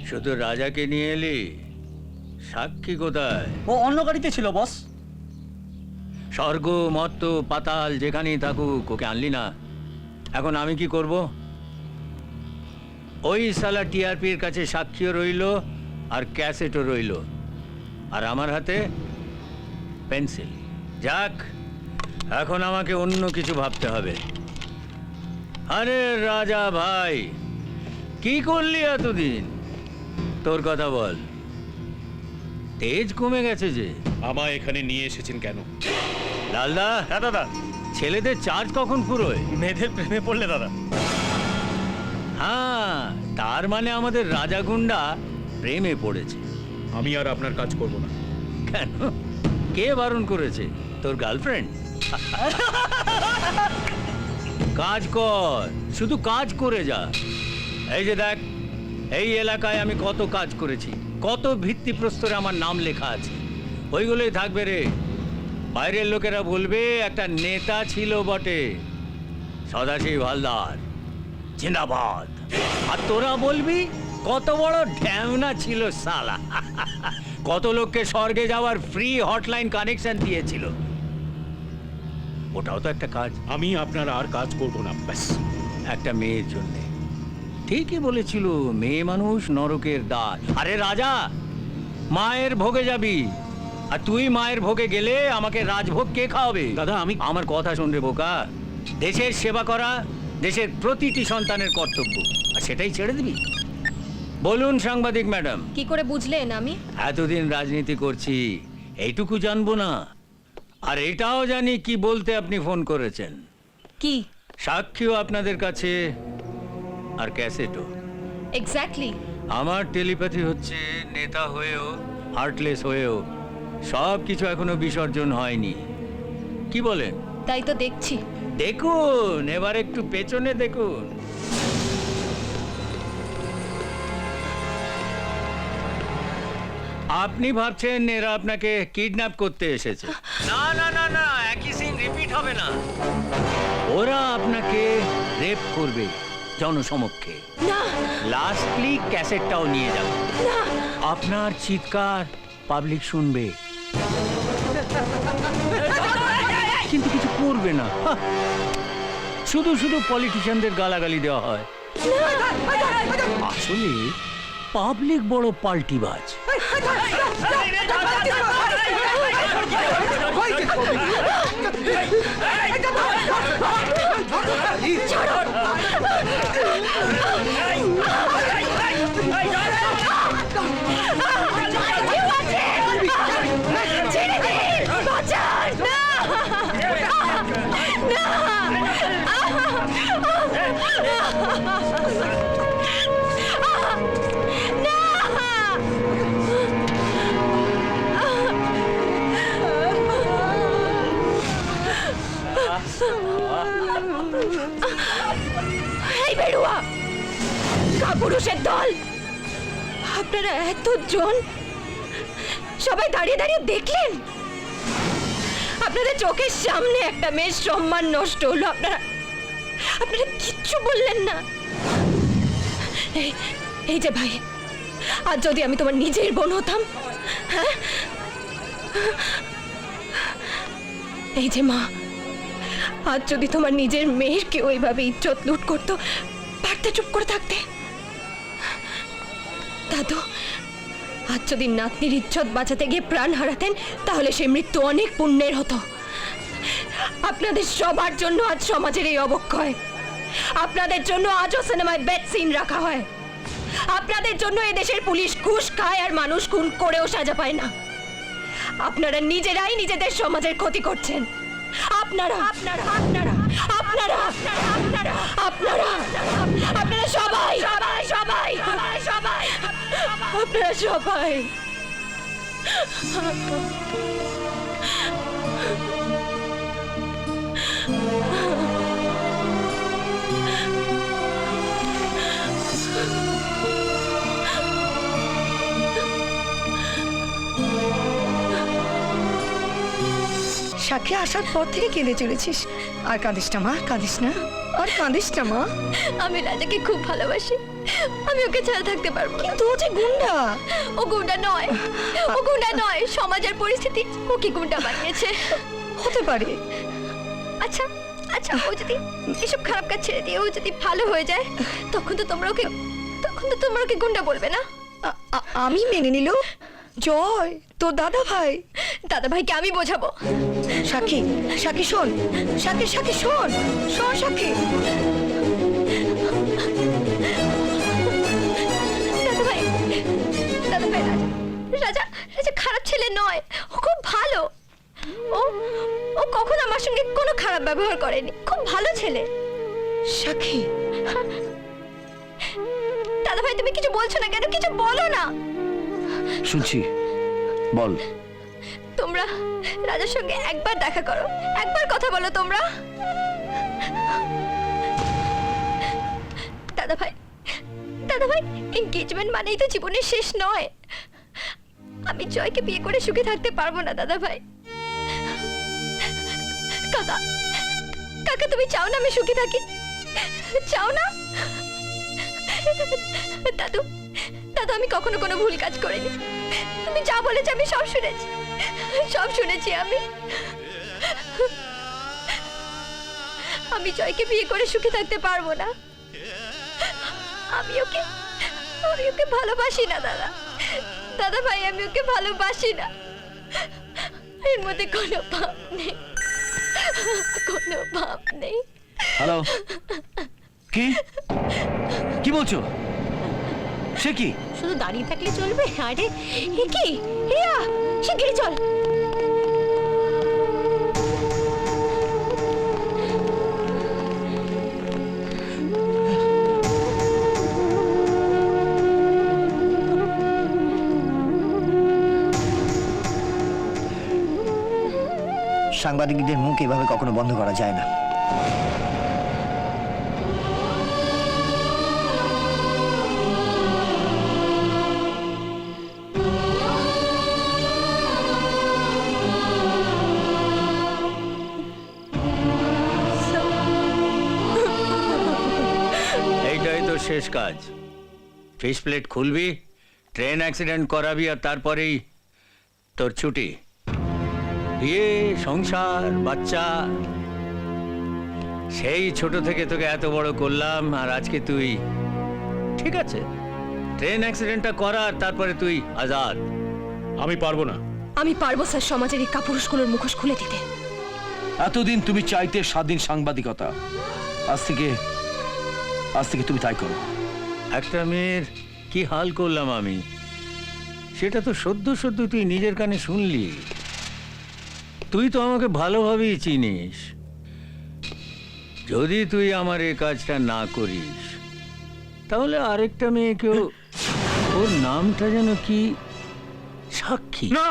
শুধু রাজাকে নিয়ে এলি? সাক্ষী কোথায়? ও অন্য গাড়িতে ছিল বস। স্বর্গ মর্ত পাতাল যেখানেই থাকুক, ওকে আনলি না। এখন আমি কি করব? ওই সালা টিআরপির কাছে সাক্ষীও রইল আর ক্যাসেটও রইল, আর আমার হাতে পেন্সিল। যাক, এখন আমাকে অন্য কিছু ভাবতে হবে। আরে রাজা ভাই, কি করলি এতদিন? তোর কথা বল। তেজ কমে গেছে যে। আমায় এখানে নিয়ে এসেছেন কেন? লালদা, হ্যাঁ দাদা। ছেলেদের চার্জ কখন ফুরোয়? মেয়েদের প্রেমে পড়লে দাদা। হ্যাঁ, তার মানে আমাদের রাজা গুন্ডা প্রেমে পড়েছে। আমি আর আপনার কাজ করব না। কেন? কে বারণ করেছে? তোর গার্লফ্রেন্ড? কাজ কর, শুধু কাজ করে যা। এই যে দেখ, এই এলাকায় আমি কত কাজ করেছি, কত ভিত্তিপ্রস্তরে আমার নাম লেখা আছে। ওইগুলোই থাকবে রে। বাইরের লোকেরা বলবে একটা নেতা ছিল বটে, সদাশিব হালদার জিন্দাবাদ। আর তোরা বলবি কত বড় ঢ্যামনা ছিল সালা। কত লোককে স্বর্গে যাওয়ার ফ্রি হটলাইন কানেকশন দিয়েছিল। ওটাও তো একটা কাজ। আমি আপনার আর কাজ করব না, ব্যাস। একটা মেয়ের জন্য। ঠিকই বলেছিল, মেয়ে মানুষ নরকের দ্বার। আরে রাজা, মায়ের ভোগে যাবি, আর তুই মায়ের ভোগে গেলে আমাকে রাজভোগ কে খাওয়াবে? দাদা, আমার কথা শুন রে বোকা। দেশের সেবা করা দেশের প্রতিটি সন্তানের কর্তব্য, আর সেটাই ছেড়ে দিবি? বলুন সাংবাদিক ম্যাডাম। কি করে বুঝলেন আমি? এতদিন রাজনীতি করছি, এইটুকু জানবো না? আর এটাও জানি কি বলতে আপনি ফোন করেছেন। কি? সাক্ষীও আপনাদের কাছে, আর ক্যাসেটও। এক্স্যাক্টলি। আমার টেলিপ্যাথি হচ্ছে, নেতা হয়েও হার্টলেস হয়েও সব কিছু এখনো বিসর্জন হয়নি। কি বলেন? তাই তো দেখছি। দেখুন, এবার একটু পেছনে দেখুন। আপনি ভাবছেন এরা আপনাকে কিডন্যাপ করতে এসেছে? না না না না, একই সিন রিপিট হবে না। ওরা আপনাকে রেপ করবে জনসমক্ষে। না লাস্টলি ক্যাসেটটাও নিয়ে যাবে। না। আপনার চিৎকার পাবলিক শুনবে, কিন্তু কিছু করবে না। শুধু শুধু পলিটিশিয়ানদের গালাগালি দেওয়া হয়। আসলে পাবলিক বড় পাল্টিবাজ। এই বেড়ুয়া কাপুরুষের দল, আপনারা এতজন সবাই দাঁড়িয়ে দাঁড়িয়ে দেখলেন? আপনাদের চোখের সামনে একটা মেয়ের সম্মান নষ্ট হলো, আপনারা কিচ্ছু বললেন না। এই যে ভাই, আজ যদি আমি তোমার নিজের বোন হতাম, হ্যাঁ, এই যে মা, আজ যদি তোমার নিজের মেয়ের কেউ এইভাবে ইজ্জত লুট করতো, পারতে চুপ করে থাকতে? দাদু, আজ যদি নাতনির ইজ্জত বাঁচাতে গিয়ে প্রাণ হারাতেন, তাহলে সে মৃত্যু অনেক পুণ্যের হতো। আপনাদের সবার জন্য আজ সমাজের এই অবক্ষয়। আপনাদের জন্য আজও সিনেমায় বেড সিন রাখা হয়। আপনাদের জন্য এদেশের পুলিশ ঘুষ খায় আর মানুষ খুন করেও সাজা পায় না। আপনারা নিজেরাই নিজেদের সমাজের ক্ষতি করছেন। আপনারা আপনারা আপনারা আপনারা আপনারা আপনারা আপনারা সবাই সবাই সবাই সবাই আপনারা সবাই। সাক্ষী আসার পর থেকে কেঁদে চলেছিস। আর কাঁদিস না মা, কাঁদিস না, আর কাঁদিস না মা। আমি রাজাকে খুব ভালোবাসি। আমি ওকে ছাড়া থাকতে পারবো না। কিন্তু ও যে গুন্ডা। ও গুন্ডা নয়, ও গুন্ডা নয়, সমাজের পরিস্থিতি ওকে গুন্ডা বানিয়েছে। হতে পারে। আচ্ছা আচ্ছা, ও যদি এসব খারাপ কাজ ছেড়ে দিয়ে ও যদি ভালো হয়ে যায়, তখন তো তোমরা ওকে গুন্ডা বলবে না? আমি মেনে নিল। জয়, তোর দাদা ভাই। দাদা ভাইকে আমি বোঝাবো। সাক্ষী, সাক্ষী শোন। সাক্ষী, সাক্ষী শোন। শোন সাক্ষী। দাদা ভাই, দাদা ভাই, রাজা রাজা খারাপ ছেলে নয়, ও খুব ভালো। ও ও কখনো আমার সঙ্গে কোনো খারাপ ব্যবহার করেনি, খুব ভালো ছেলে। সাক্ষী, দাদা ভাই, তুমি কিছু বলছো না কেন? কিছু বলো না। শুনছি, বল। তোমরা রাজার সঙ্গে একবার দেখা করো, একবার কথা বলো তোমরা। দাদা ভাই, দাদা ভাই, এনগেজমেন্ট মানেই তো জীবনের শেষ নয়। আমি জয়কে বিয়ে করে সুখে থাকতে পারবো না দাদা ভাই। কাকা, কাকা, তুমি চাও না আমি সুখী থাকি? চাও না? দাদু, দাদু, আমি কখনো কোনো ভুল কাজ করিনি। তুমি যা বলেছো আমি সব শুনেছি, সব শুনেছি। আমি জয়কে বিয়ে করে সুখী থাকতে পারবো না। আমি ওকে ভালোবাসি না দাদা। দাদা ভাই, আমি ওকে ভালোবাসি না। এর মধ্যে কোনো ভাব নেই, কোনো ভাব নেই। হ্যালো, কি কি বলছো? সে কি? শুধু দাঁড়িয়ে থাকলে চলবে? আরে এ কি, রিয়া, শিগগিরই চল। সাংবাদিকদের মুখ এভাবে কখনো বন্ধ করা যায় না। এইটাই তো শেষ কাজ। ফিশ প্লেট খুলবি, ট্রেন অ্যাক্সিডেন্ট করাবি, আর তারপরেই তোর ছুটি। বিয়ে, সংসার, বাচ্চা। সেই ছোট থেকে তোকে এত বড় করলাম, আর আজকে তুই ঠিক আছে, ট্রেন অ্যাক্সিডেন্টটা করা, আর তারপরে তুই আজাদ। আমি পারবো না। আমি পারবো স্যার সমাজের এই কাপুরুষগুলোর মুখোশ খুলে দিতে। এতদিন তুমি চাইতে স্বাধীন সাংবাদিকতা, আজ থেকে তুমি তাই করো। একটা মেয়ের কি হাল করলাম আমি, সেটা তো সদ্য তুই নিজের কানে শুনলি। তুই তো আমাকে ভালোভাবেই চিনিস। যদি তুই আমার এই কাজটা না করিস, তাহলে আরেকটা মেয়েকেও, ওর নামটা যেন কি, সাক্ষী। না,